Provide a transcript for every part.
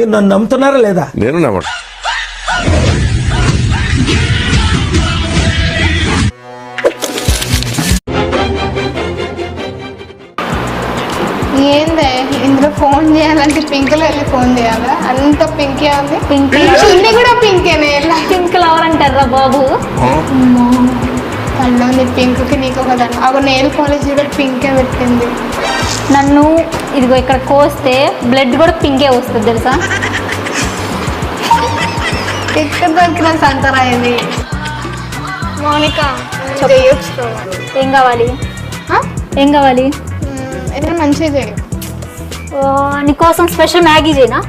మీరు నన్ను నమ్ముతున్నారా లేదా? నేను నమ్మను. ఏందే ఇందులో ఫోన్ చేయాలంటే పింక్ లో వెళ్ళి ఫోన్ చేయాలా? అంత పింకే ఉంది. పింక్ చున్నీ కూడా పింకేనే. పింక్ లవర్ అంటారా బాబు? కళ్ళోని పింక్ కి నీకు ఒక దాన్ని ఒక నెయిల్ పాలిష్ కూడా పింకే పెట్టింది. నన్ను ఇదిగో ఇక్కడ కోస్తే బ్లడ్ కూడా పింకే వస్తుంది తెలుసా? ఎక్కడ దొరికిన సంతరా ఇది? మౌనిక ఏం కావాలి? ఏం కావాలి? ఏదైనా మంచిగా చేయి. నీకోసం స్పెషల్ మ్యాగీ చేయనా?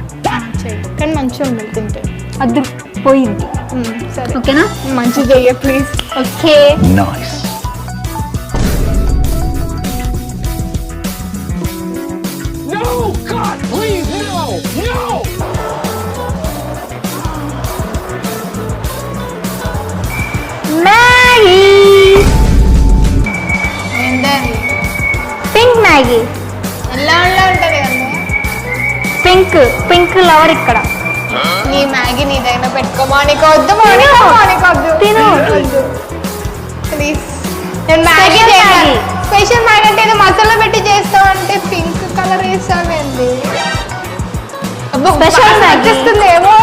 కానీ మంచిగా ఉండాలి తింటే. అది పోయింది. సరే ఓకేనా? మంచిగా చెయ్య please. Okay. Nice. No, God, please, no, no. Maggi. ఏంటది? Pink Maggi. ఎలా ఉంటుంది కదా? పింక్ లవర్ ఇక్కడ. నీ మ్యాగీ నీ దగ్గర పెట్టుకో. మౌనిక వద్దు, మౌనిక వద్దు. తిను. ప్లీజ్. నేను మ్యాగీ చేయాలి. స్పెషల్ మ్యాగీ అంటే ఏదో మసాలా పెట్టి చేస్తావు అంటే పింక్ కలర్ వేసావేంది? స్పెషల్ మ్యాగీ చేస్తుంది ఏమో.